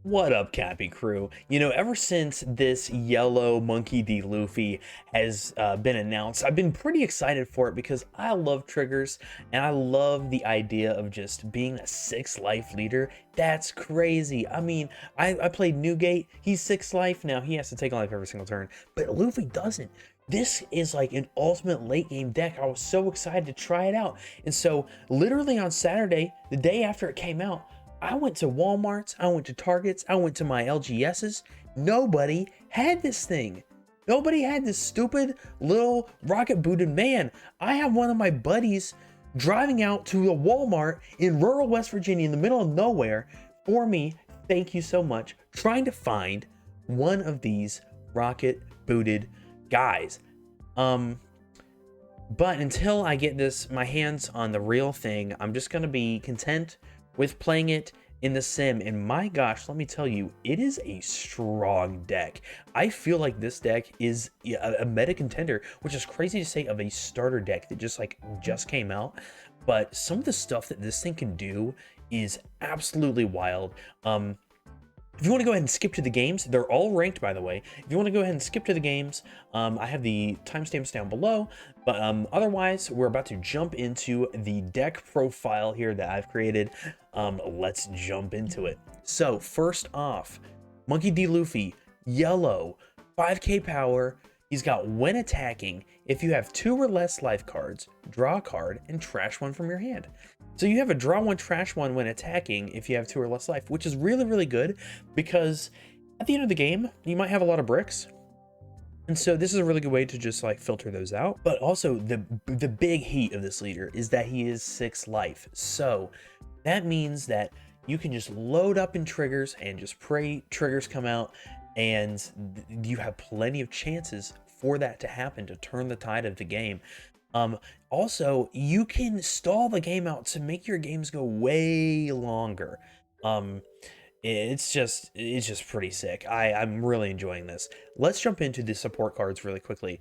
What up, Cappy Crew? You know, ever since this yellow Monkey D. Luffy has been announced, I've been pretty excited for it because I love triggers and I love the idea of just being a 6 life leader. That's crazy. I mean, I played Newgate. He's 6 life now. He has to take a life every single turn, but Luffy doesn't. This is like an ultimate late game deck. I was so excited to try it out. And so literally on Saturday, the day after it came out, I went to Walmart's, I went to Target's, I went to my LGS's. Nobody had this thing. Nobody had this stupid little rocket booted man. I have one of my buddies driving out to a Walmart in rural West Virginia in the middle of nowhere for me. Thank you so much. Trying to find one of these rocket booted guys. But until I get my hands on the real thing, I'm just gonna be content with playing it in the sim. And my gosh, let me tell you, it is a strong deck. I feel like this deck is a meta contender, which is crazy to say of a starter deck that just came out. But some of the stuff that this thing can do is absolutely wild. If you want to go ahead and skip to the games, they're all ranked, by the way. If you want to go ahead and skip to the games, I have the timestamps down below. But otherwise, we're about to jump into the deck profile here that I've created. Let's jump into it. So first off, Monkey D. Luffy, yellow, 5k power. He's got when attacking, if you have 2 or less life cards, draw a card and trash one from your hand. So you have a draw 1, trash 1 when attacking if you have 2 or less life, which is really, really good because at the end of the game, you might have a lot of bricks. And so this is a really good way to just like filter those out. But also the big heat of this leader is that he is 6 life. So that means that you can just load up in triggers and just pray triggers come out, and you have plenty of chances for that to happen, to turn the tide of the game. Also, you can stall the game out to make your games go way longer. It's just pretty sick. I'm really enjoying this. Let's jump into the support cards really quickly.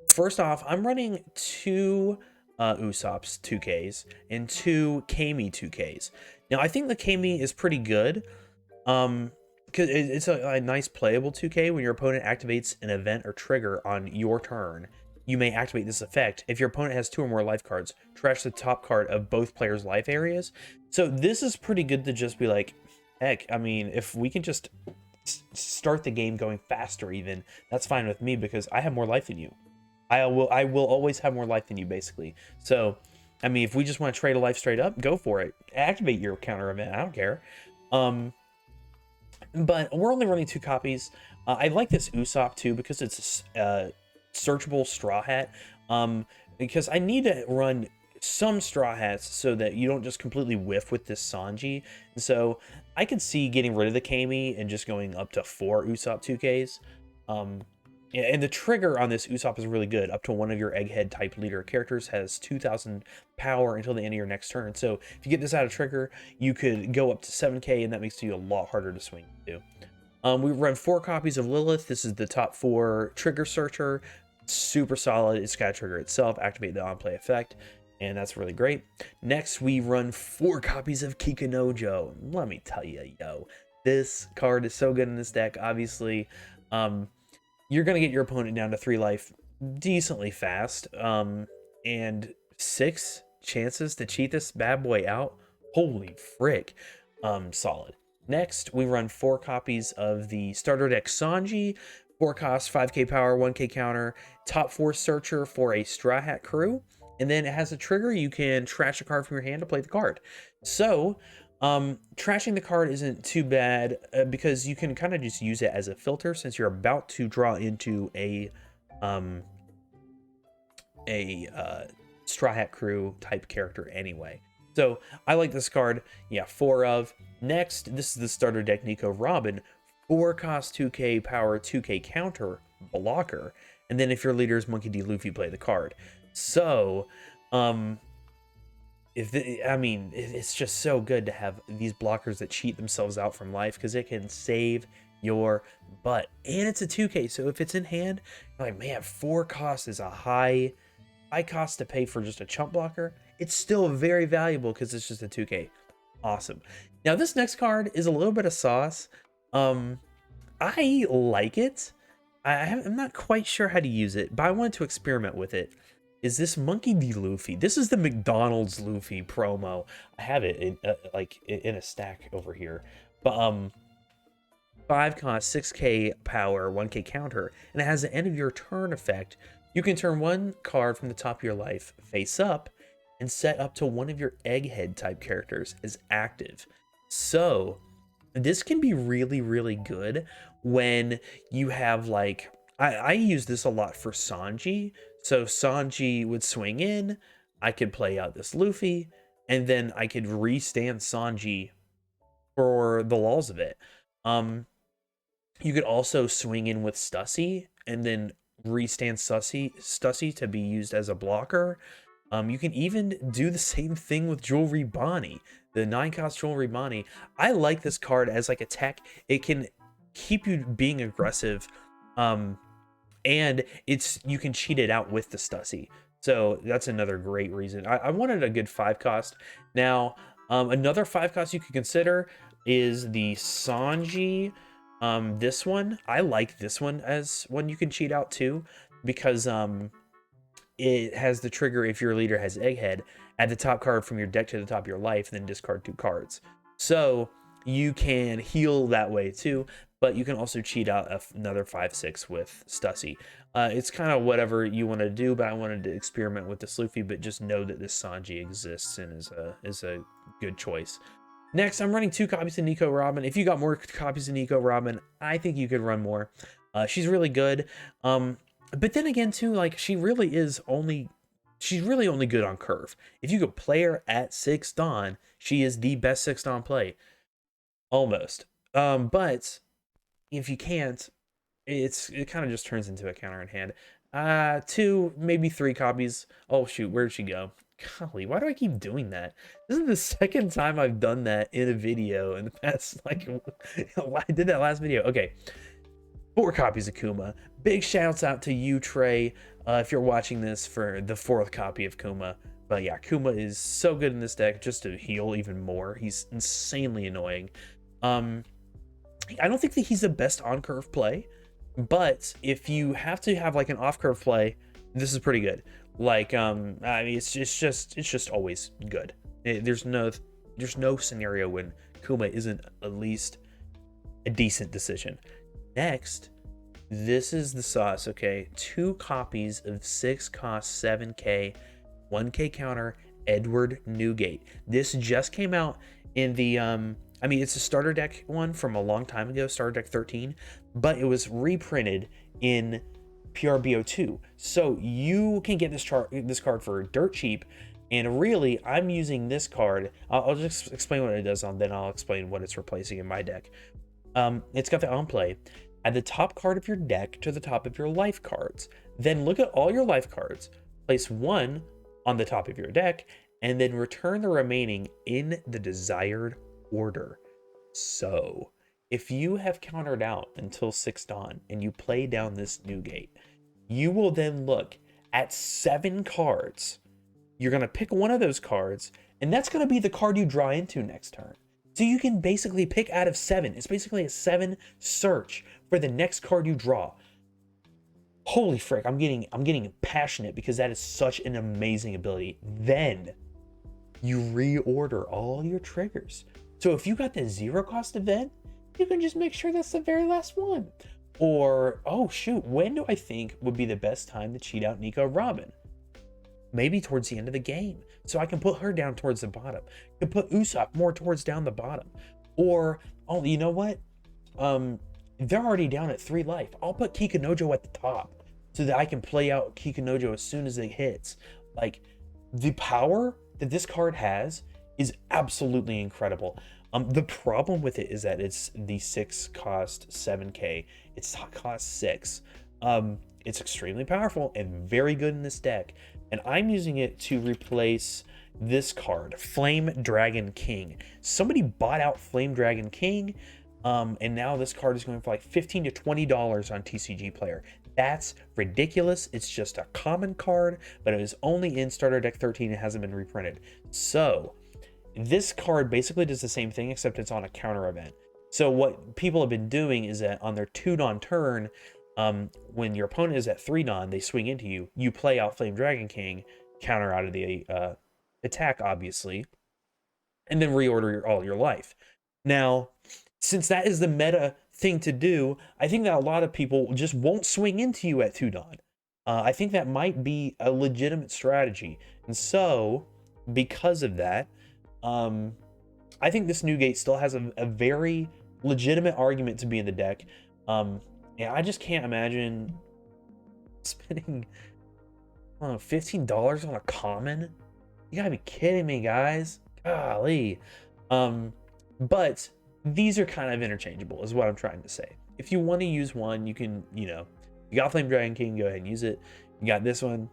First off, I'm running 2 Usopp's 2Ks and 2 Kami 2Ks. Now, I think the Kami is pretty good. Because it's a nice playable 2K. When your opponent activates an event or trigger on your turn, you may activate this effect. If your opponent has 2 or more life cards, trash the top card of both players' life areas. So this is pretty good to just be like, heck, I mean, if we can just start the game going faster even, that's fine with me because I have more life than you. I will always have more life than you, basically. So, I mean, if we just want to trade a life straight up, go for it. Activate your counter event. I don't care. But we're only running 2 copies. I like this Usopp too because it's a searchable straw hat. Because I need to run some straw hats so that you don't just completely whiff with this Sanji. And so I could see getting rid of the Kami and just going up to 4 Usopp 2Ks. And the trigger on this Usopp is really good. Up to 1 of your egghead type leader characters has 2,000 power until the end of your next turn. So if you get this out of trigger, you could go up to 7k, and that makes you a lot harder to swing to. We run 4 copies of Lilith. This is the top 4 trigger searcher. Super solid. It's got to trigger itself, activate the on-play effect, and that's really great. Next, we run 4 copies of Kikunojo. Let me tell you, yo, this card is so good in this deck. Obviously, you're going to get your opponent down to 3 life decently fast, and 6 chances to cheat this bad boy out. Holy frick. Solid. Next, we run 4 copies of the starter deck Sanji. 4 cost, 5k power, 1k counter, top 4 searcher for a Straw Hat crew. And then it has a trigger. You can trash a card from your hand to play the card. So, trashing the card isn't too bad because you can kind of just use it as a filter since you're about to draw into a Straw Hat crew type character anyway. So I like this card. Yeah, 4 of. Next, this is the starter deck Nico Robin. 4 cost, 2k power, 2k counter, blocker. And then if your leader is Monkey D. Luffy, play the card. So, it's just so good to have these blockers that cheat themselves out from life because it can save your butt. And it's a 2k, so if it's in hand, you're like, man, 4 cost is a high cost to pay for just a chump blocker. It's still very valuable because it's just a 2k. Awesome. Now this next card is a little bit of sauce. I like it. I'm not quite sure how to use it, but I wanted to experiment with it. Is this Monkey D. Luffy? This is the McDonald's Luffy promo. I have it in in a stack over here. But 5 cost, 6k power, 1k counter, and it has the end of your turn effect. You can turn one card from the top of your life face up and set up to one of your egghead type characters as active. So this can be really, really good when you have like, I use this a lot for Sanji. So Sanji would swing in, I could play out this Luffy, and then I could restand Sanji for the lulls of it. You could also swing in with Stussy and then restand Stussy to be used as a blocker. You can even do the same thing with Jewelry Bonny, the 9-cost Jewelry Bonny. I like this card as like a tech. It can keep you being aggressive, and you can cheat it out with the Stussy. So that's another great reason. I wanted a good 5-cost. Now, another 5-cost you could consider is the Sanji. This one, I like this one as one you can cheat out too, because it has the trigger if your leader has Egghead, add the top card from your deck to the top of your life, then discard 2 cards. So you can heal that way too, but you can also cheat out another 5/6 with Stussy. It's kind of whatever you want to do, but I wanted to experiment with this Luffy, but just know that this Sanji exists and is a good choice. Next, I'm running 2 copies of Nico Robin. If you got more copies of Nico Robin, I think you could run more. She's really good. But then again, too, like she's really only good on curve. If you could play her at 6 Dawn, she is the best 6 Dawn play. Almost. But if you can't, it kind of just turns into a counter in hand. 2, maybe 3 copies. Oh shoot, where did she go? Golly, why do I keep doing that? This is the second time I've done that in a video in the past, like, I did that last video. Okay, 4 copies of Kuma. Big shouts out to you, Trey, if you're watching this, for the 4th copy of Kuma. But yeah, Kuma is so good in this deck just to heal even more. He's insanely annoying. I don't think that he's the best on-curve play, but if you have to have like an off-curve play, this is pretty good. Like, I mean, it's just always good. There's no scenario when Kuma isn't at least a decent decision. Next, this is the sauce, okay? 2 copies of 6 cost 7k, 1k counter, Edward Newgate. This just came out in the, I mean, it's a starter deck one from a long time ago, starter deck 13, but it was reprinted in PRBO2. So you can get this card for dirt cheap. And really, I'm using this card. I'll just explain what it does, and then I'll explain what it's replacing in my deck. It's got the on play. Add the top card of your deck to the top of your life cards. Then look at all your life cards. Place 1 on the top of your deck, and then return the remaining in the desired order. So, if you have countered out until 6 Dawn and you play down this Newgate, you will then look at 7 cards. You're going to pick one of those cards, and that's going to be the card you draw into next turn. So you can basically pick out of 7. It's basically a 7 search for the next card you draw. Holy frick, I'm getting passionate because that is such an amazing ability. Then you reorder all your triggers. So if you got the 0 cost event, you can just make sure that's the very last one. Or, oh shoot, when do I think would be the best time to cheat out Nico Robin? Maybe towards the end of the game, so I can put her down towards the bottom. I can put Usopp more towards down the bottom. Or, oh, you know what? They're already down at 3 life. I'll put Kikunojo at the top so that I can play out Kikunojo as soon as it hits. Like, the power that this card has is absolutely incredible. The problem with it is that it's the 6 cost 7k. It's cost 6. It's extremely powerful and very good in this deck. And I'm using it to replace this card, Flame Dragon King. Somebody bought out Flame Dragon King, and now this card is going for like $15 to $20 on TCG Player. That's ridiculous. It's just a common card, but it is only in Starter Deck 13. It hasn't been reprinted. So This card basically does the same thing, except it's on a counter event. So what people have been doing is that on their 2-Don turn, when your opponent is at 3-Don, they swing into you. You play out Flame Dragon King, counter out of the attack, obviously, and then reorder all your life. Now, since that is the meta thing to do, I think that a lot of people just won't swing into you at 2-Don. I think that might be a legitimate strategy. And so, because of that, I think this new gate still has a very legitimate argument to be in the deck. Yeah, I just can't imagine spending $15 on a common. You gotta be kidding me, guys. Golly. But these are kind of interchangeable, is what I'm trying to say. If you want to use one, you can, you got Flame Dragon King, go ahead and use it. You got this one.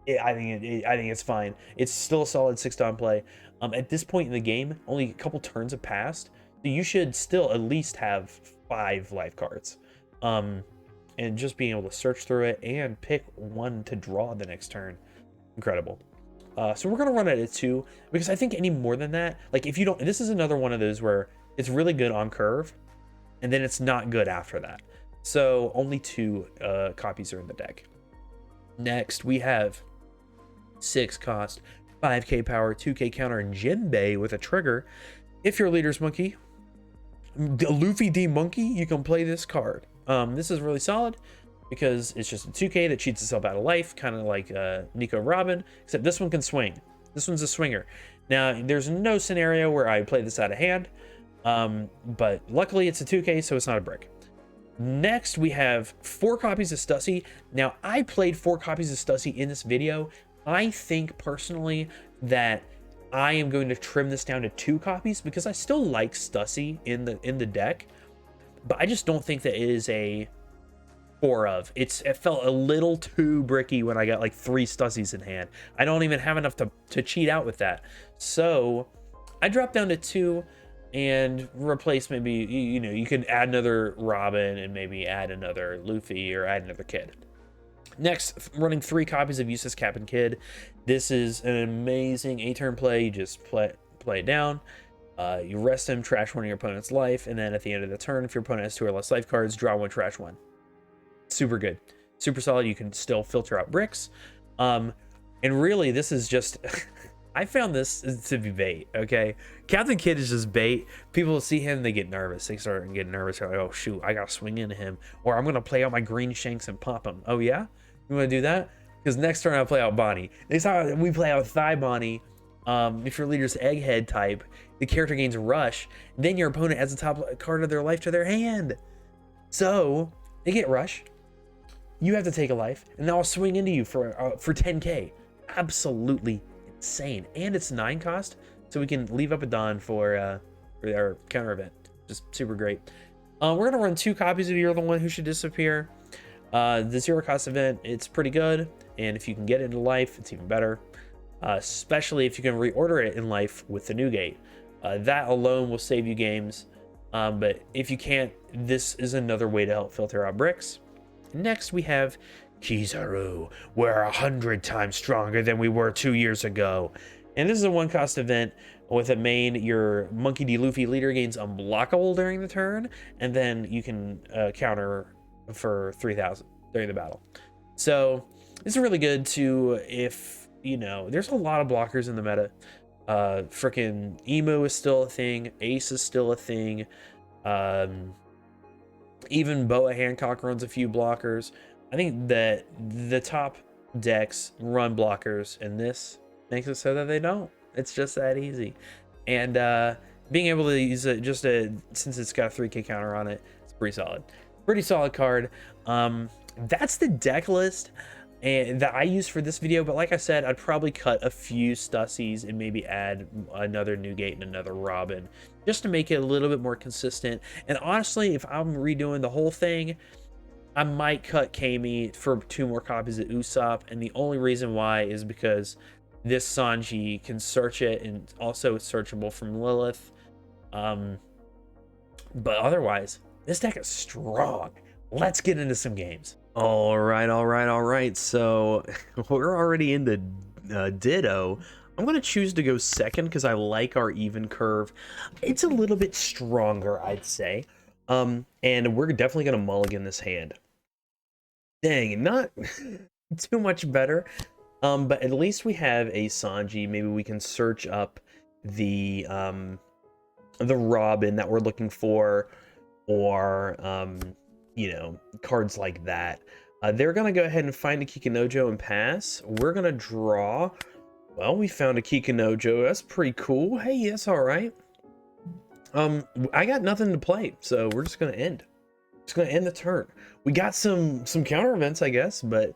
I think it's fine. It's still a solid 6-Don play. At this point in the game, only a couple turns have passed, so you should still at least have 5 life cards. And just being able to search through it and pick one to draw the next turn, incredible. So we're gonna run it at 2, because I think any more than that, like if you don't, this is another one of those where it's really good on curve, and then it's not good after that. So only 2 copies are in the deck. Next, we have 6 cost, 5k power, 2k counter, and Jinbei with a trigger. If your leader's monkey, Luffy D Monkey, you can play this card. This is really solid because it's just a 2k that cheats itself out of life, kind of like Nico Robin, except this one can swing. This one's a swinger. Now, there's no scenario where I play this out of hand, but luckily it's a 2k, so it's not a brick. Next, we have 4 copies of Stussy. Now, I played 4 copies of Stussy in this video. I think personally that I am going to trim this down to 2 copies because I still like Stussy in the deck, but I just don't think that it is a 4 of. It felt a little too bricky when I got like 3 Stussies in hand. I don't even have enough to cheat out with that. So I dropped down to 2 and replace maybe, you could add another Robin and maybe add another Luffy or add another Kid. Next, running 3 copies of Useless Captain Kid. This is an amazing 8-turn play. You just play it down. You rest him, trash one of your opponent's life, and then at the end of the turn, if your opponent has 2 or less life cards, draw 1, trash 1. Super good. Super solid. You can still filter out bricks. And really, this is just... I found this to be bait, okay? Captain Kid is just bait. People see him, they get nervous. They start getting nervous. They're like, oh, shoot, I got to swing into him. Or I'm going to play out my green shanks and pop him. Oh, yeah? You want to do that? Because next turn I'll play out Bonny. Next time we play out Thigh Bonny. If your leader's Egghead type, the character gains Rush. Then your opponent adds the top card of their life to their hand. So, they get Rush. You have to take a life. And now I'll swing into you for 10k. Absolutely insane. And it's 9 cost, so we can leave up a Don for our counter event. Just super great. We're gonna run 2 copies of You're the One Who Should Disappear. The 0 cost event, it's pretty good, and if you can get it into life, it's even better. Especially if you can reorder it in life with the new gate. That alone will save you games. But if you can't, this is another way to help filter out bricks. Next, we have Kizaru. We're 100 times stronger than we were 2 years ago. And this is a 1 cost event with a main. Your Monkey D. Luffy leader gains unblockable during the turn, and then you can counter for 3,000 during the battle. So this is really good to, if, there's a lot of blockers in the meta. Frickin' Emo is still a thing. Ace is still a thing. Even Boa Hancock runs a few blockers. I think that the top decks run blockers, and this makes it so that they don't. It's just that easy. And being able to use it since it's got a 3k counter on it, it's pretty solid. Pretty solid card. That's the deck list that I use for this video, but like I said, I'd probably cut a few Stussies and maybe add another Newgate and another Robin just to make it a little bit more consistent. And honestly, if I'm redoing the whole thing, I might cut Kami for 2 more copies of Usopp, and the only reason why is because this Sanji can search it, and also it's searchable from Lilith. But otherwise, this deck is strong. Let's get into some games. All right. So we're already in the Ditto. I'm gonna choose to go second because I like our even curve. It's a little bit stronger, I'd say. And we're definitely gonna mulligan this hand. Dang, not too much better. But at least we have a Sanji. Maybe we can search up the Robin that we're looking for, or you know, cards like that. They're gonna go ahead and find a Kikinojo and pass. We're gonna draw. Well, we found a Kikinojo. That's pretty cool. Hey, that's all right. I got nothing to play, so we're just gonna end. Just gonna end the turn. We got some counter events, I guess, but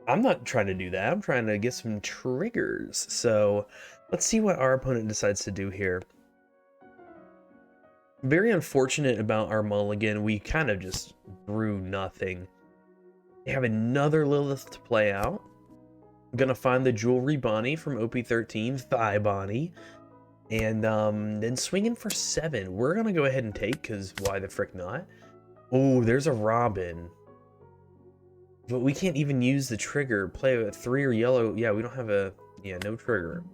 I'm not trying to do that. I'm trying to get some triggers. So let's see what our opponent decides to do here. Very unfortunate about our mulligan. We kind of just drew nothing. They have another Lilith to play out. I'm gonna find the jewelry Bonny from OP-13, Thigh Bonny, and then swinging for 7. We're gonna go ahead and take, because why the frick not? Oh, there's a Robin. But we can't even use the trigger. Play a 3 or yellow. Yeah, we don't have a... Yeah, no trigger.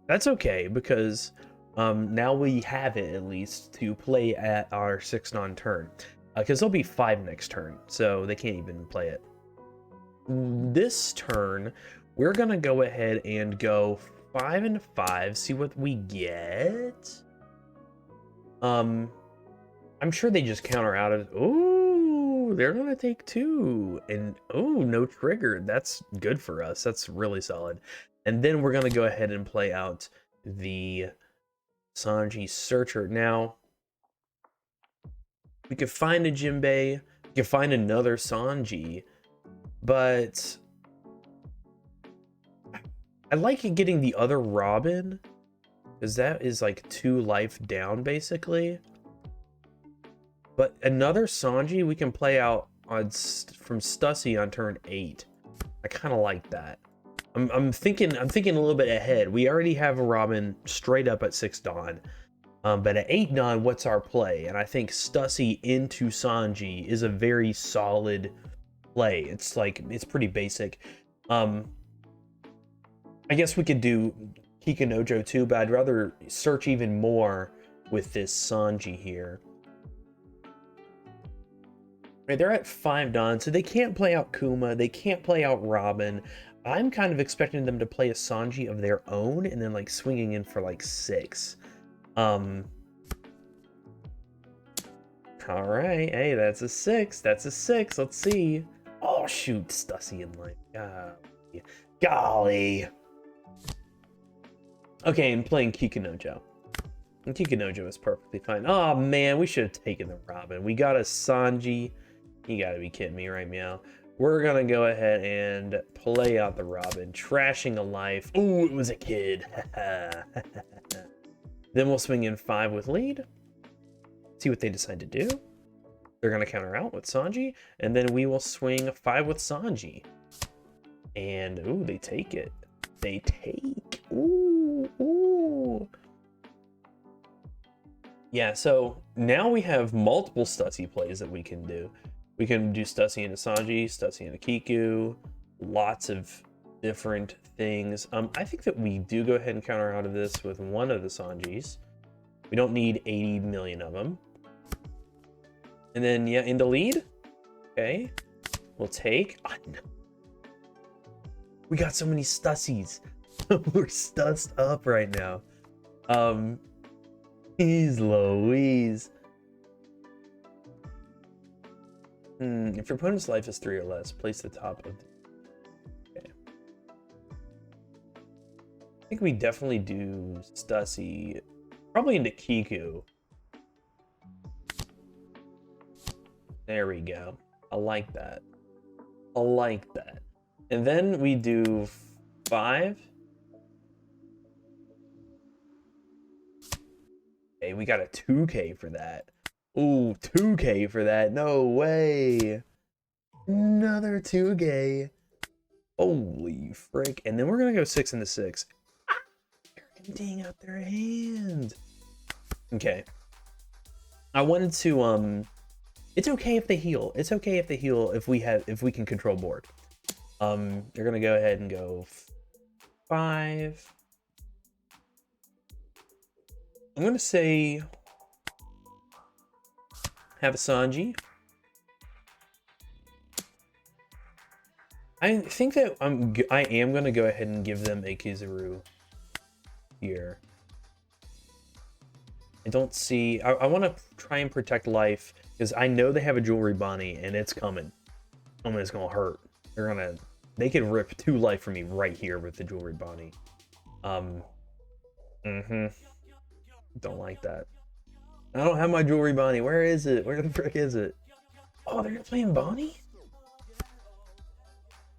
That's okay, because now we have it, at least, to play at our 6 non-turn. Because there'll be 5 next turn, so they can't even play it. This turn, we're going to go ahead and go 5 and 5, see what we get. I'm sure they just counter out of... Ooh, they're going to take 2. And, oh, no trigger. That's good for us. That's really solid. And then we're going to go ahead and play out the Sanji Searcher. Now, we could find a Jinbei. We could find another Sanji. But I like getting the other Robin, because that is like 2 life down, basically. But another Sanji we can play out on from Stussy on turn 8. I kind of like that. I'm thinking a little bit ahead. We already have a Robin straight up at 6 Dawn. But at 8 Dawn, what's our play? And I think Stussy into Sanji is a very solid play. It's like, it's pretty basic. I guess we could do Kikinojo too, but I'd rather search even more with this Sanji here. Right, they're at 5 Dawn, so they can't play out Kuma, they can't play out Robin. I'm kind of expecting them to play a Sanji of their own and then like swinging in for like 6. All right, hey, that's a 6. That's a 6. Let's see. Oh shoot, Stussy in life. Golly. Okay, I'm playing Kikinojo. And Kikinojo is perfectly fine. Oh man, we should have taken the Robin. We got a Sanji. You gotta be kidding me, right, Meow? We're gonna go ahead and play out the Robin, trashing a life. Ooh, it was a kid. Then we'll swing in 5 with lead. See what they decide to do. They're gonna counter out with Sanji, and then we will swing 5 with Sanji. And ooh, they take it. They take. Ooh, ooh. Yeah, so now we have multiple Stussy plays that we can do. We can do Stussy into Sanji, Stussy into Kiku, lots of different things. I think that we do go ahead and counter out of this with one of the Sanjis. We don't need 80 million of them. And then, yeah, into lead. Okay, we'll take. Oh, no. We got so many Stussies. We're stussed up right now. Jeez Louise. If your opponent's life is 3 or less, place the top of the... Okay. I think we definitely do Stussy. Probably into Kiku. There we go. I like that. I like that. And then we do 5. Okay, we got a 2K for that. Ooh, 2K for that. No way. Another 2K. Holy frick. And then we're going to go 6 into 6. They're emptying out their hand. Okay. I wanted to, it's okay if they heal. It's okay if they heal if we can control board. They're going to go ahead and go 5. I'm gonna say have a Sanji. I think that I am gonna go ahead and give them a Kizaru here. I don't see. I want to try and protect life because I know they have a jewelry Bonny and it's coming. It's gonna hurt. They could rip 2 life from me right here with the jewelry Bonny. Don't like that. I don't have my jewelry Bonny. Where is it? Where the frick is it? Oh, they're playing Bonny?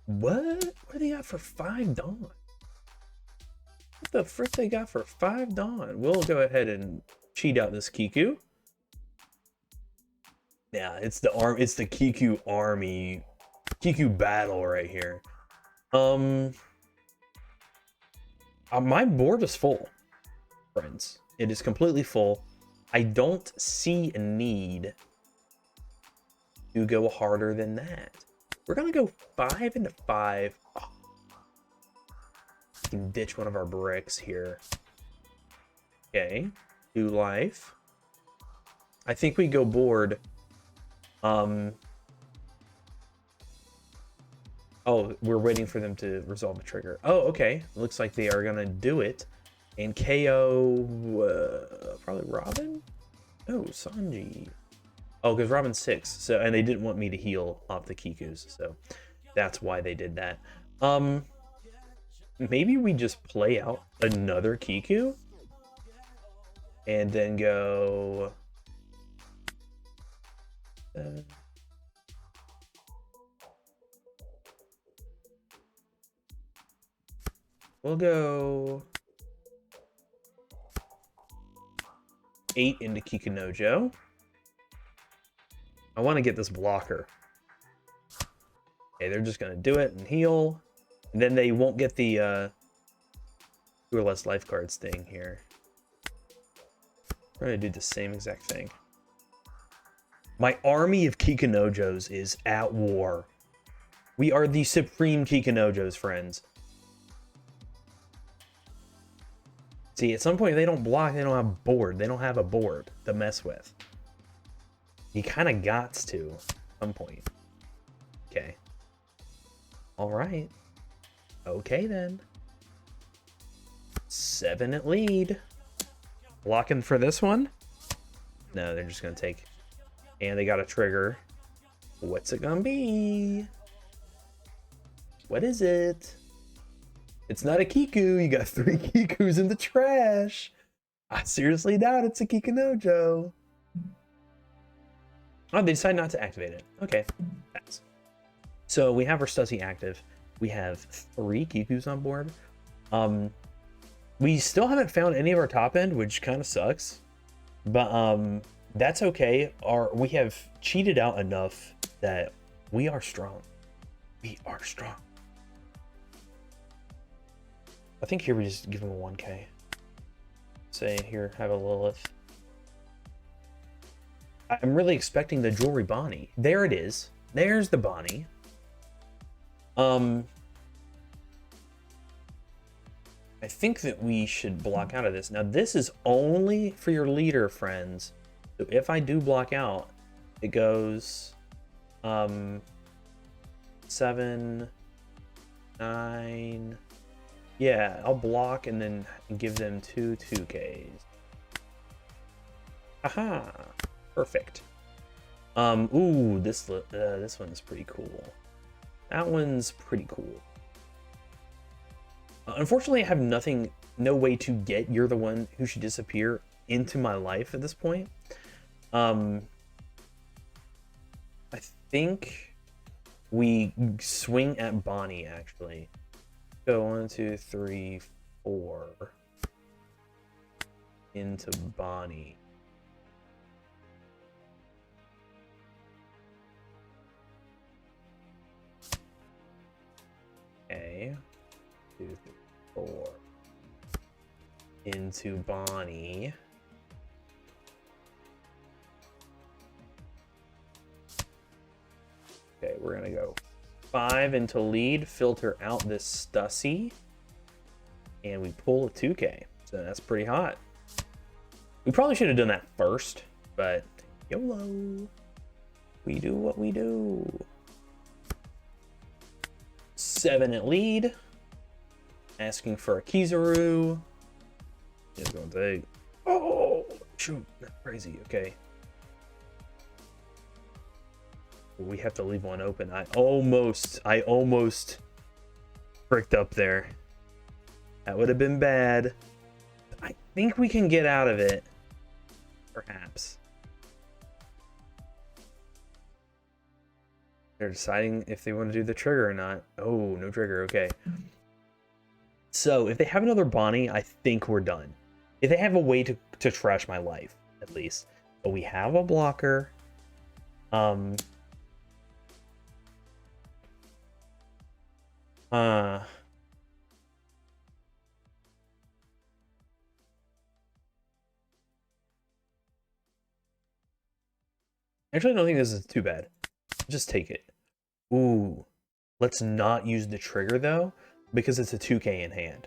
What? What do they got for 5 Dawn? What the frick they got for 5 Dawn? We'll go ahead and cheat out this Kiku. Yeah, it's the Kiku army, Kiku battle right here. My board is full, friends. It is completely full. I don't see a need to go harder than that. We're gonna go 5 into 5. Oh. We can ditch one of our bricks here. Okay, 2 life. I think we go board. Oh, we're waiting for them to resolve the trigger. Oh, okay. Looks like they are gonna do it. And KO probably Robin? Oh, Sanji. Oh, because Robin's 6. So, and they didn't want me to heal off the Kikus, so that's why they did that. Maybe we just play out another Kiku and then go. We'll go 8 into Kikunojo. I want to get this blocker. Okay, they're just going to do it and heal. And then they won't get the 2 or less life cards thing here. We're going to do the same exact thing. My army of Kikunojos is at war. We are the supreme Kikunojos, friends. See, at some point, if they don't block, they don't have board. They don't have a board to mess with. You kind of gots to at some point. Okay. All right. Okay, then. 7 at lead. Blocking for this one? No, they're just going to take. And they got a trigger. What's it going to be? What is it? It's not a Kiku. You got 3 Kikus in the trash. I seriously doubt it's a Kikunojo. Oh, they decided not to activate it. Okay. That's. So we have our Stussy active. We have 3 Kikus on board. We still haven't found any of our top end, which kind of sucks. But that's okay. We have cheated out enough that we are strong. We are strong. I think here we just give him a 1K. Say, here, have a Lilith. I'm really expecting the jewelry Bonny. There it is. There's the Bonny. I think that we should block out of this. Now, this is only for your leader, friends. So if I do block out, it goes 7, 9. Yeah, I'll block and then give them 2 2Ks. Aha! Perfect. Ooh, this one's pretty cool. That one's pretty cool. Unfortunately, I have no way to get You're the One Who Should Disappear into my life at this point. I think we swing at Bonny, actually. Go 1, 2, 3, 4 into Bonny. Okay, 2, 3, 4 into Bonny. Okay, we're gonna go 5 into lead, filter out this Stussy, and we pull a 2K. So that's pretty hot. We probably should have done that first, but YOLO. We do what we do. 7 at lead. Asking for a Kizaru. It's gonna take. Oh, shoot. That's crazy. Okay. We have to leave one open. I almost fricked up there. That would have been bad. I think we can get out of it. Perhaps. They're deciding if they want to do the trigger or not. Oh, no trigger. Okay. So, if they have another Bonny, I think we're done. If they have a way to trash my life, at least. But we have a blocker. Actually, I don't think this is too bad. Just take it. Ooh. Let's not use the trigger, though, because it's a 2K in hand.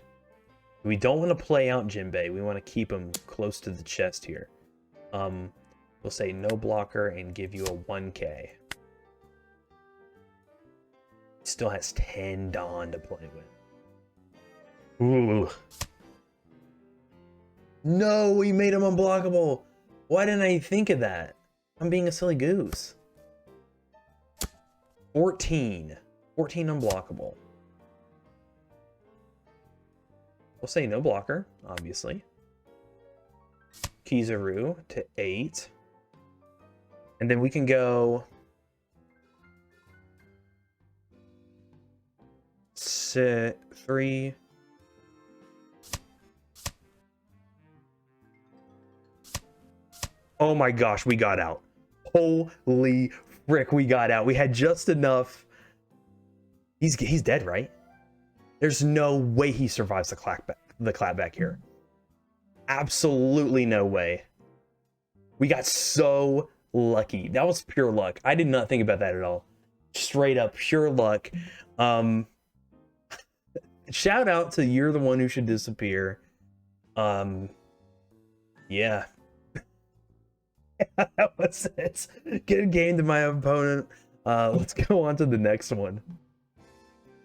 We don't want to play out Jinbei. We want to keep him close to the chest here. We'll say no blocker and give you a 1K. He still has 10 Dawn to play with. Ooh. No, we made him unblockable. Why didn't I think of that? I'm being a silly goose. 14 unblockable. We'll say no blocker, obviously. Kizaru to 8. And then we can go 3. Oh my gosh, we got out. Holy frick, we got out. We had just enough. He's dead, right? There's no way he survives the clapback here. Absolutely no way. We got so lucky. That was pure luck. I did not think about that at all. Straight up pure luck. Shout out to You're the One Who Should Disappear. Yeah. That was it. Good game to my opponent. Let's go on to the next one.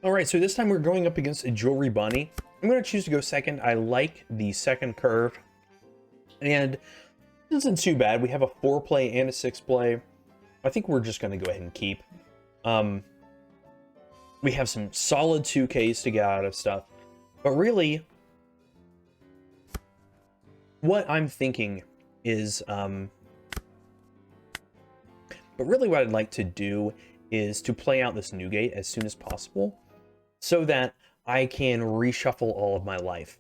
All right, so this time we're going up against a Jewelry Bonny. I'm going to choose to go second. I like the second curve. And it isn't too bad. We have a 4-play and a 6-play. I think we're just going to go ahead and keep. We have some solid 2Ks to get out of stuff. But really, what I'm thinking is... But really what I'd like to do is to play out this Newgate as soon as possible so that I can reshuffle all of my life.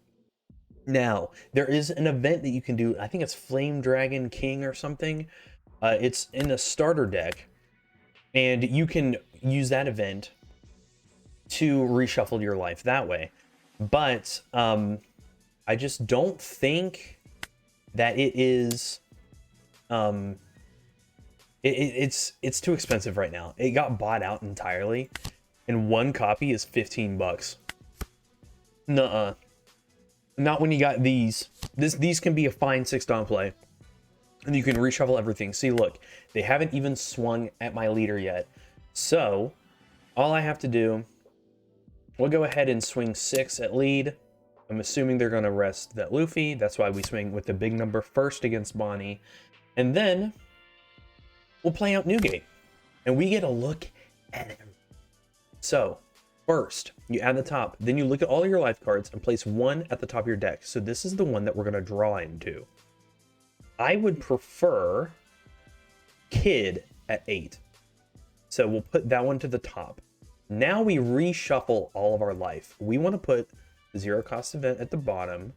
Now, there is an event that you can do. I think it's Flame Dragon King or something. It's in a starter deck, and you can use that event to reshuffle your life that way. But I just don't think that it is... It's too expensive right now. It got bought out entirely, and one copy is 15 bucks. Nuh-uh. Not when you got these. These can be a fine 6-Dawn play, and you can reshuffle everything. See, look, they haven't even swung at my leader yet. So, all I have to do, we'll go ahead and swing 6 at lead. I'm assuming they're going to rest that Luffy. That's why we swing with the big number first against Bonny. And then... we'll play out Newgate, and we get a look at him. So, first, you add the top, then you look at all your life cards and place one at the top of your deck. So this is the one that we're going to draw into. I would prefer Kid at 8. So we'll put that one to the top. Now we reshuffle all of our life. We want to put the 0-cost event at the bottom.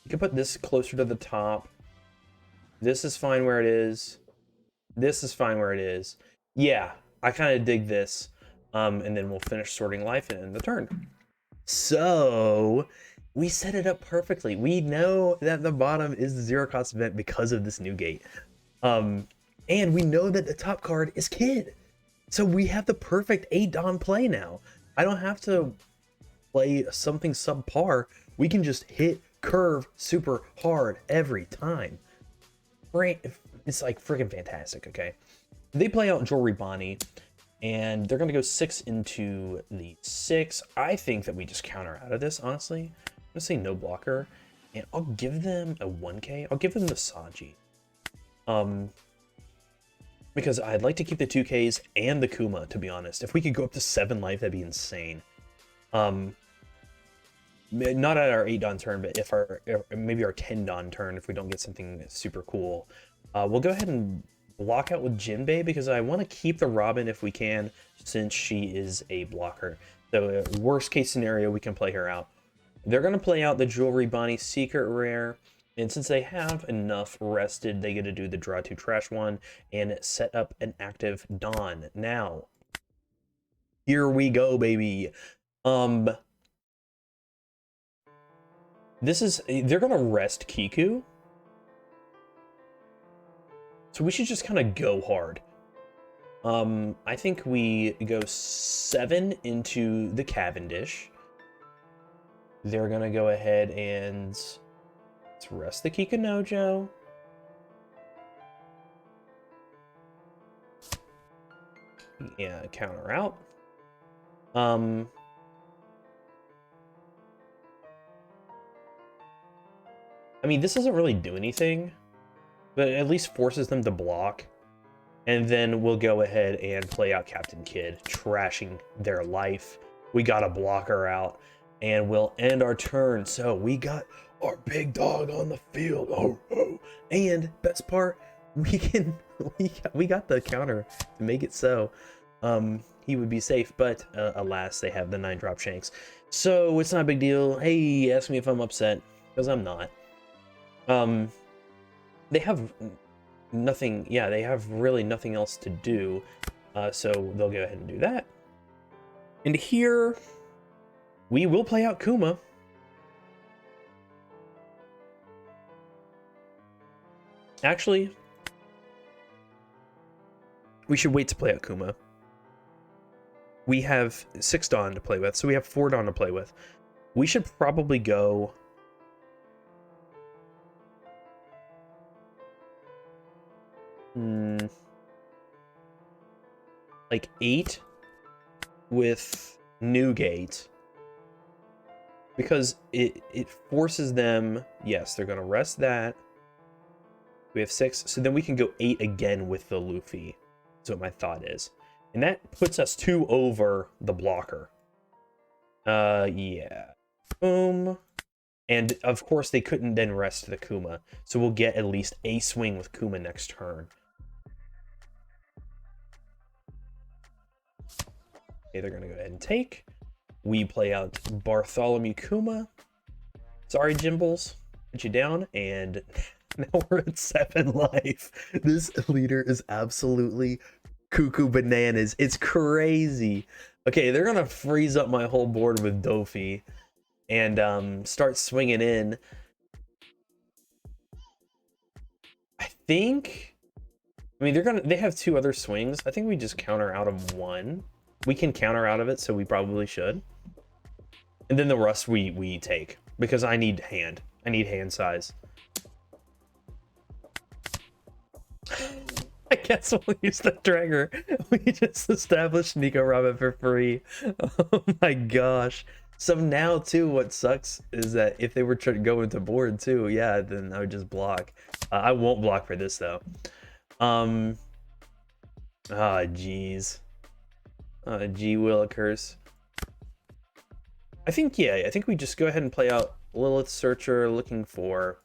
You can put this closer to the top. This is fine where it is. This is fine where it is. Yeah, I kind of dig this. And then we'll finish sorting life and end the turn. So, we set it up perfectly. We know that the bottom is the 0-cost event because of this Newgate. And we know that the top card is Kid. So we have the perfect 8-Dawn play now. I don't have to play something subpar. We can just hit curve super hard every time. It's like freaking fantastic, okay? They play out Jewelry Bonny, and they're going to go 6 into the 6. I think that we just counter out of this, honestly. I'm going to say no blocker, and I'll give them a 1k. I'll give them the Sanji. Because I'd like to keep the 2ks and the Kuma, to be honest. If we could go up to 7 life, that'd be insane. Not at our 8 Dawn turn, but if maybe our 10 Dawn turn, if we don't get something super cool. We'll go ahead and block out with Jinbei because I want to keep the Robin if we can, since she is a blocker. So worst case scenario, we can play her out. They're going to play out the Jewelry Bonny Secret Rare, and since they have enough rested, they get to do the Draw 2 Trash 1 and set up an active Dawn. Now, here we go, baby. They're going to rest Kiku. So we should just kind of go hard. I think we go 7 into the Cavendish. They're gonna go ahead and let's rest the Kikunojo. Yeah, counter out. I mean, this doesn't really do anything, but it at least forces them to block. And then we'll go ahead and play out Captain Kidd, trashing their life. We got a blocker out, and we'll end our turn. So we got our big dog on the field. Oh, oh. And best part, we got the counter to make it so he would be safe. But alas, they have the 9-drop Shanks. So it's not a big deal. Hey, ask me if I'm upset, because I'm not. They have nothing, yeah, they have really nothing else to do, so they'll go ahead and do that. And here, we will play out Kuma. Actually, we should wait to play out Kuma. We have 6 Dawn to play with, so we have 4 Dawn to play with. We should probably go like 8 with Newgate, because it forces them. Yes, they're gonna rest that. We have 6, so then we can go 8 again with the Luffy. That's what my thought is, and that puts us 2 over the blocker. Yeah, boom. And of course they couldn't then rest the Kuma, so we'll get at least a swing with Kuma next turn. Okay, they're gonna go ahead and take. We play out Bartholomew Kuma. Sorry, Jimbles, put you down, and now we're at 7 life. This leader is absolutely cuckoo bananas. It's crazy. Okay, they're gonna freeze up my whole board with Dofi and start swinging in. I mean, they have 2 other swings. I think we just counter out of 1. We can counter out of it, so we probably should. And then the rest we take, because I need hand. I need hand size. I guess we'll use the Dragger. We just established Nico Ramen for free. Oh my gosh. So now, too, what sucks is that if they were trying to go into board, too, yeah, then I would just block. I won't block for this, though. Jeez. Gee Willikers. I think we just go ahead and play out Lilith Searcher, looking for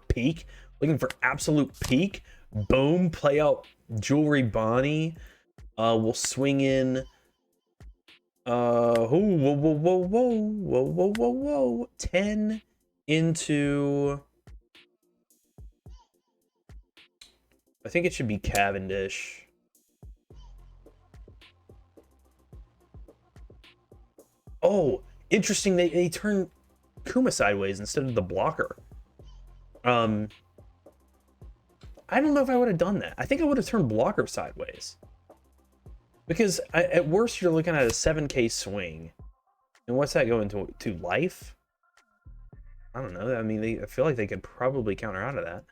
peak, looking for absolute peak. Boom, play out Jewelry Bonny. We'll swing in. Whoa. 10 into. I think it should be Cavendish. Oh, interesting. They turn Kuma sideways instead of the blocker. I don't know if I would have done that. I think I would have turned blocker sideways. Because at worst, you're looking at a 7k swing. And what's that going to life? I don't know. I mean, I feel like they could probably counter out of that.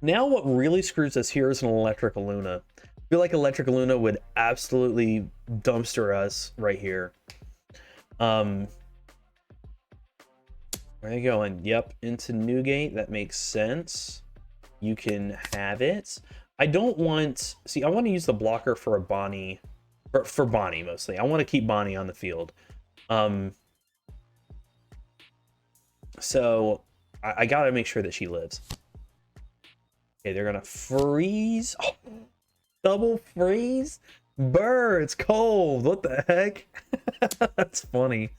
Now what really screws us here is an Electric Luna. I feel like Electric Luna would absolutely dumpster us right here. Where are you going? Yep, into Newgate. That makes sense. You can have it. I don't want... See, I want to use the blocker for a Bonny. For Bonny, mostly. I want to keep Bonny on the field. So, I gotta make sure that she lives. Okay, they're gonna freeze. Oh, double freeze? Brr, it's cold. What the heck? That's funny.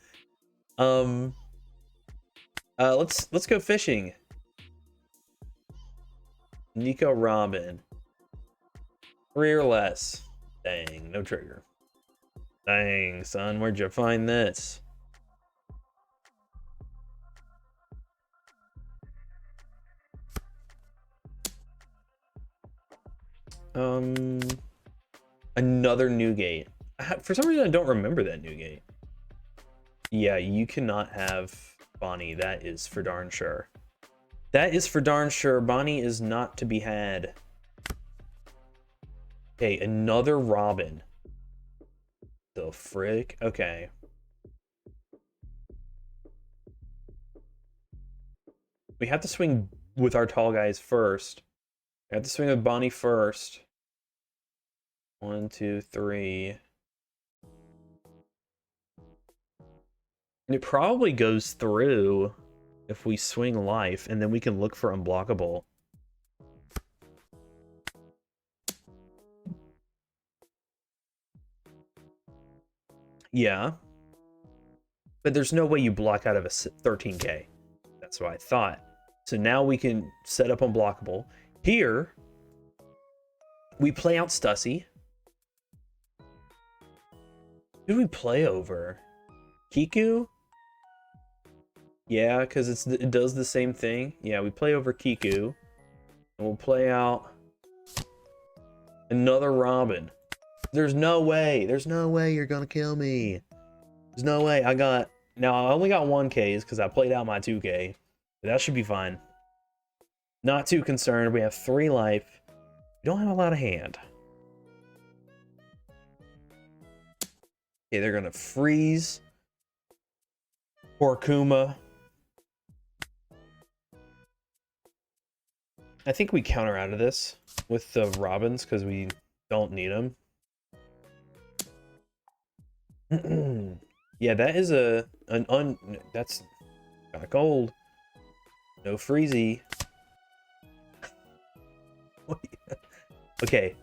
Let's go fishing. Nico Robin. 3 or less. Dang, no trigger. Dang, son, where'd you find this? Another Newgate. For some reason, I don't remember that Newgate. Yeah, you cannot have Bonny. That is for darn sure. That is for darn sure. Bonny is not to be had. Okay, another Robin. The frick? Okay. We have to swing with our tall guys first. We have to swing with Bonny first. 1, 2, 3. And it probably goes through if we swing life, and then we can look for unblockable. Yeah. But there's no way you block out of a 13k. That's what I thought. So now we can set up unblockable. Here, we play out Stussy. Who do we play over? Kiku? Yeah, because it does the same thing. Yeah, we play over Kiku. And we'll play out another Robin. There's no way. There's no way you're going to kill me. There's no way. Now, I only got 1Ks because I played out my 2K. But that should be fine. Not too concerned. We have 3 life. We don't have a lot of hand. Okay, they're going to freeze. Poor Kuma. I think we counter out of this with the Robins because we don't need them. Yeah, that is that's kind of cold. No freezy. Okay.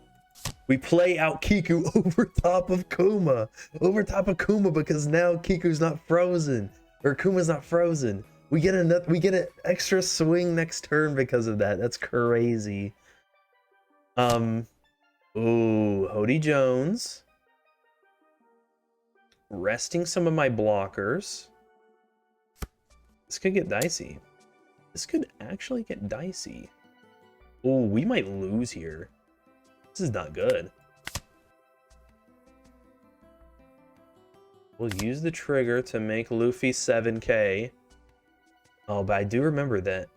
We play out Kiku over top of Kuma. Over top of Kuma because now Kiku's not frozen. Or Kuma's not frozen. We get an extra swing next turn because of that. That's crazy. Ooh, Hody Jones. Resting some of my blockers. This could get dicey. This could actually get dicey. Ooh, we might lose here. This is not good. We'll use the trigger to make Luffy 7k. Oh, but I do remember that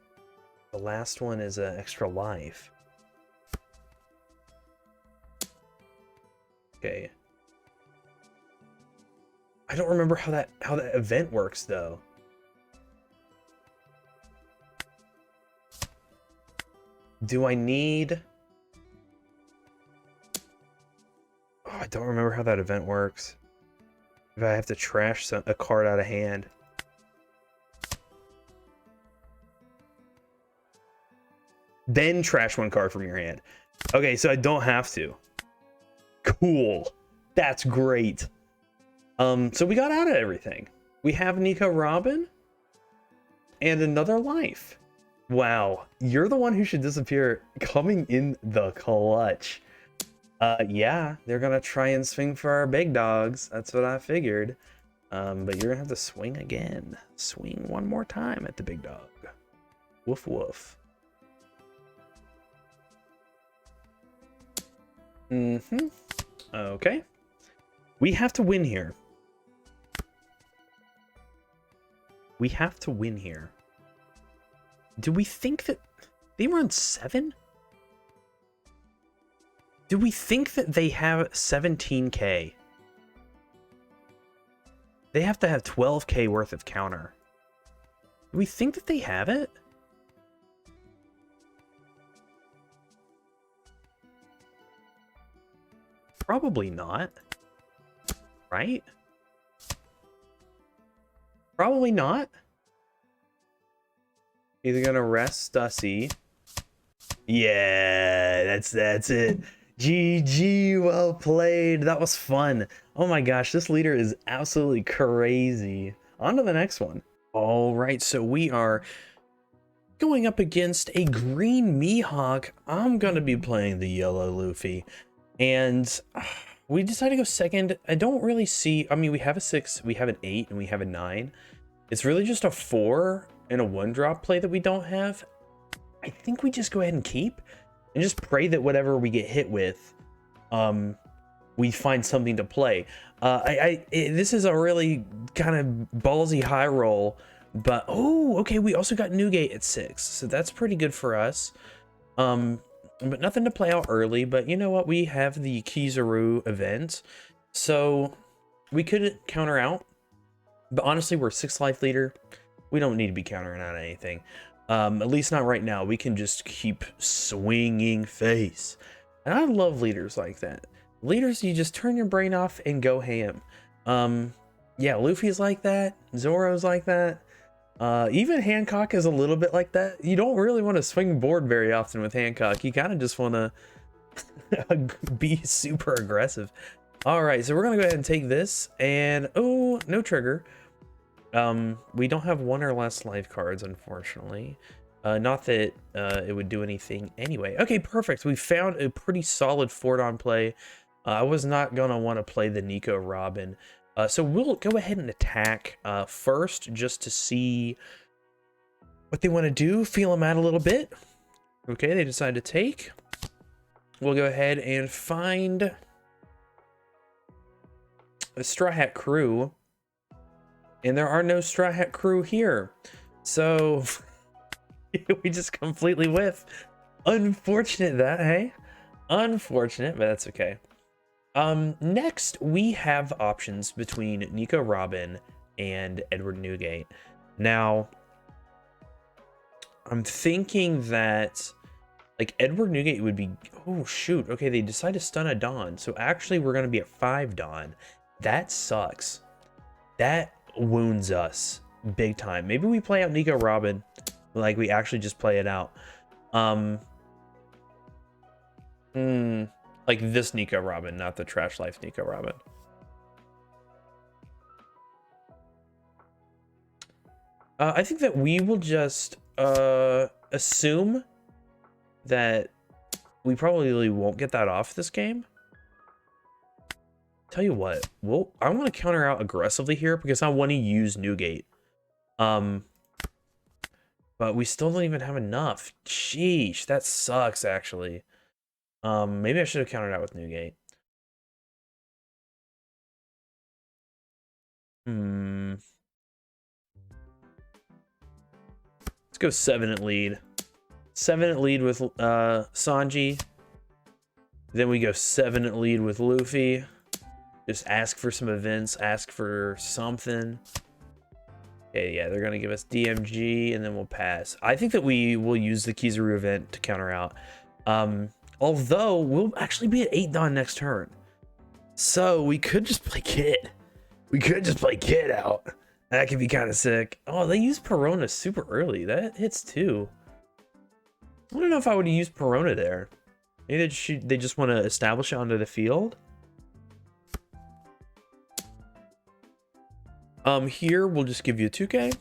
the last one is an extra life. Okay. I don't remember how that event works though. Do I need... Oh, I don't remember how that event works. If I have to trash a card out of hand. Then trash 1 card from your hand. Okay, so I don't have to. Cool. That's great. So we got out of everything. We have Nico Robin and another life. Wow, you're the one who should disappear coming in the clutch. Yeah, they're gonna try and swing for our big dogs. That's what I figured. But you're gonna have to swing again. Swing one more time at the big dog. Woof woof. Okay. We have to win here. We have to win here. Do we think that they run 7? Do we think that they have 17k? They have to have 12k worth of counter. Do we think that they have it? Probably not. Right? Probably not. Either gonna rest Stussy. Yeah, that's it. GG, well played. That was fun. Oh my gosh, this leader is absolutely crazy. On to the next one. All right, so we are going up against a green Mihawk. I'm gonna be playing the yellow Luffy, and we decided to go second. I don't really see. I mean, we have a 6, we have an 8, and we have a 9. It's really just a 4 and a 1-drop play that we don't have. I think we just go ahead and keep and just pray that whatever we get hit with, we find something to play. This is a really kind of ballsy high roll, but oh, okay, we also got Newgate at 6, so that's pretty good for us. But nothing to play out early, but you know what? We have the Kizaru event, so we could counter out, but honestly, we're 6 life leader. We don't need to be countering out anything. At least not right now. We can just keep swinging face. And I love leaders like that. Leaders, you just turn your brain off and go ham. Yeah, Luffy's like that. Zoro's like that. Even Hancock is a little bit like that. You don't really want to swing board very often with Hancock. You kind of just want to be super aggressive. All right, so we're going to go ahead and take this. And, oh, no trigger. We don't have 1 or less life cards, unfortunately. Not that it would do anything anyway. Okay, perfect. We found a pretty solid Fordon play. I was not gonna want to play the Nico Robin. So we'll go ahead and attack first, just to see what they want to do. Feel them out a little bit. Okay, they decide to take. We'll go ahead and find a Straw Hat Crew. And there are no Straw Hat Crew here. So we just completely whiff. Unfortunate that, hey? Unfortunate, but that's okay. Next, we have options between Nico Robin and Edward Newgate. Now, I'm thinking that, like, Edward Newgate would be... Oh, shoot. Okay, they decide to stun a Dawn. So actually, we're going to be at 5 Dawn. That sucks. That wounds us big time. Maybe we play out Nico Robin, like we actually just play it out. Like this Nico Robin, not the Trash Life Nico Robin. I think that we will just assume that we probably won't get that off this game. Tell you what, I want to counter out aggressively here because I want to use Newgate. But we still don't even have enough. Sheesh, that sucks actually. Maybe I should have countered out with Newgate. Let's go 7 at lead. 7 at lead with Sanji. Then we go 7 at lead with Luffy. Just ask for some events, ask for something. Okay, yeah, they're gonna give us DMG and then we'll pass. I think that we will use the Kizaru event to counter out. Although we'll actually be at 8 Dawn next turn. So we could just play Kid. We could just play Kid out. That could be kind of sick. Oh, they use Perona super early. That hits too. I don't know if I would use Perona there. Maybe they just want to establish it onto the field. Here we'll just give you a 2K.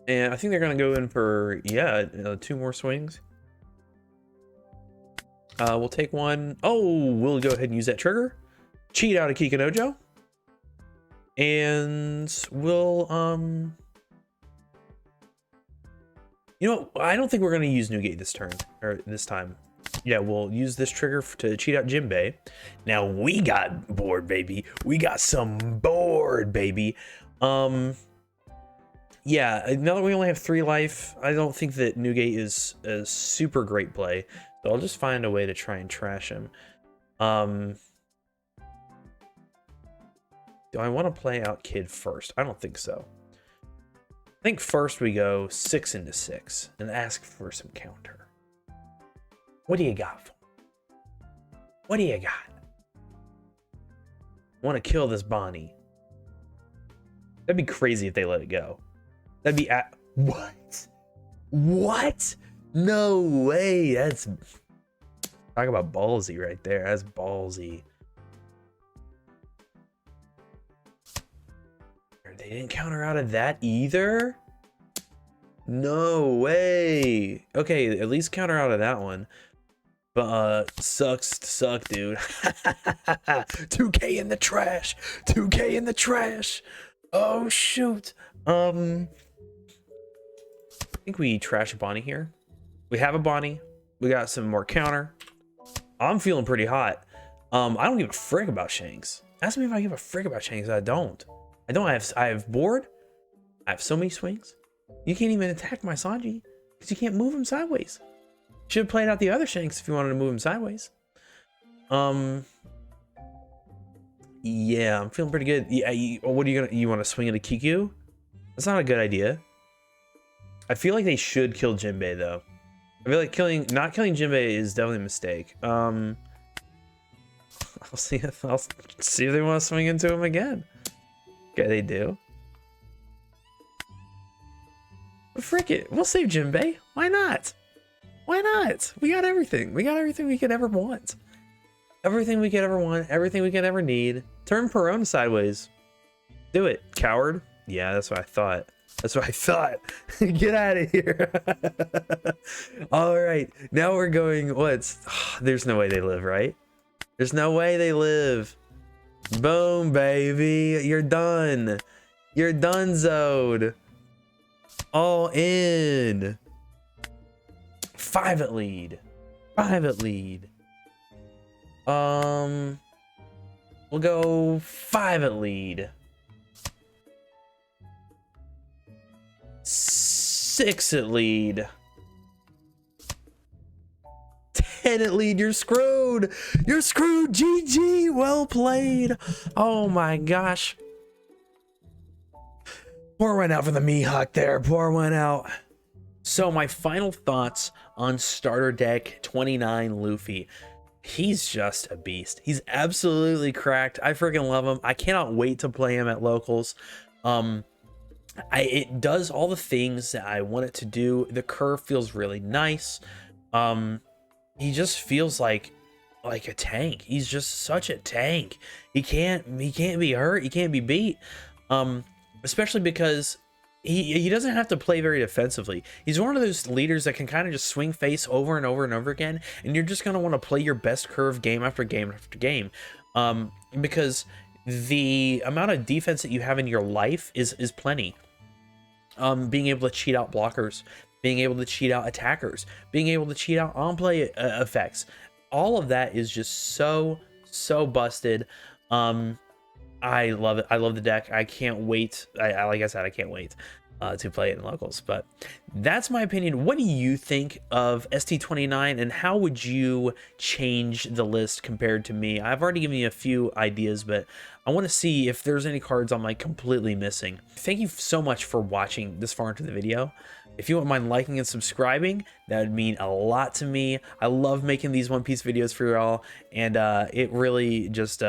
And I think they're gonna go in for 2 more swings. We'll take one. Oh, we'll go ahead and use that trigger. Cheat out a Kikanojo. And we'll you know, I don't think we're gonna use Newgate this turn or this time. Yeah, we'll use this trigger to cheat out Jinbei. Now we got board, baby. We got some board, baby. Yeah, now that we only have 3 life, I don't think that Newgate is a super great play. So I'll just find a way to try and trash him. Do I want to play out Kid first? I don't think so. I think first we go 6 into 6 and ask for some counter. What do you got for me? What do you got? Want to kill this Bonny. That'd be crazy if they let it go. That'd be what? What? No way. That's talk about ballsy right there. That's ballsy. They didn't counter out of that either? No way. Okay, at least counter out of that one. But sucks to suck, dude. 2K in the trash. 2K in the trash. Oh shoot. I think we trash a Bonny here. We have a Bonny. We got some more counter. I'm feeling pretty hot. I don't give a frick about Shanks. Ask me if I give a frick about Shanks. I don't. I have board. I have so many swings. You can't even attack my Sanji because you can't move him sideways. Should have played out the other Shanks if you wanted to move him sideways. Yeah, I'm feeling pretty good. Yeah, what are you want to swing at a Kiku? That's not a good idea. I feel like they should kill Jinbei though. I feel like not killing Jinbei is definitely a mistake. I'll see if they want to swing into him again. Okay, they do. But frick it, we'll save Jinbei. Why not? Why not? We got everything. We got everything we could ever want. Everything we could ever want. Everything we could ever need. Turn Perona sideways. Do it, coward. Yeah, that's what I thought. That's what I thought. Get out of here. All right, now we're going. There's no way they live, right? There's no way they live. Boom, baby. You're done. You're done-zoed. All in. 5 at lead. 5 at lead. We'll go 5 at lead. 6 at lead. 10 at lead. You're screwed. You're screwed. GG. Well played. Oh my gosh. Pour one out for the Mihawk there. Pour one out. So my final thoughts on starter deck 29 Luffy. He's just a beast. He's absolutely cracked. I freaking love him. I cannot wait to play him at locals. It does all the things that I want it to do. The curve feels really nice. He just feels like a tank. He's just such a tank. He can't be hurt. He can't be beat. Especially because he doesn't have to play very defensively. He's one of those leaders that can kind of just swing face over and over and over again, and you're just going to want to play your best curve game after game after game, because the amount of defense that you have in your life is plenty. Being able to cheat out blockers, being able to cheat out attackers, being able to cheat out on-play effects, all of that is just so busted. I love it. I love the deck. I can't wait. Like I said, I can't wait to play it in locals. But that's my opinion. What do you think of ST29, and how would you change the list compared to me? I've already given you a few ideas, but I want to see if there's any cards I'm like completely missing. Thank you so much for watching this far into the video. If you wouldn't mind liking and subscribing, that would mean a lot to me. I love making these One Piece videos for y'all, and it really just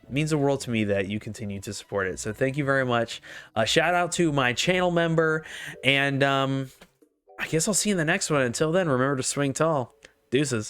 means the world to me that you continue to support it. So thank you very much. Shout out to my channel member, and I guess I'll see you in the next one. Until then, remember to swing tall. Deuces.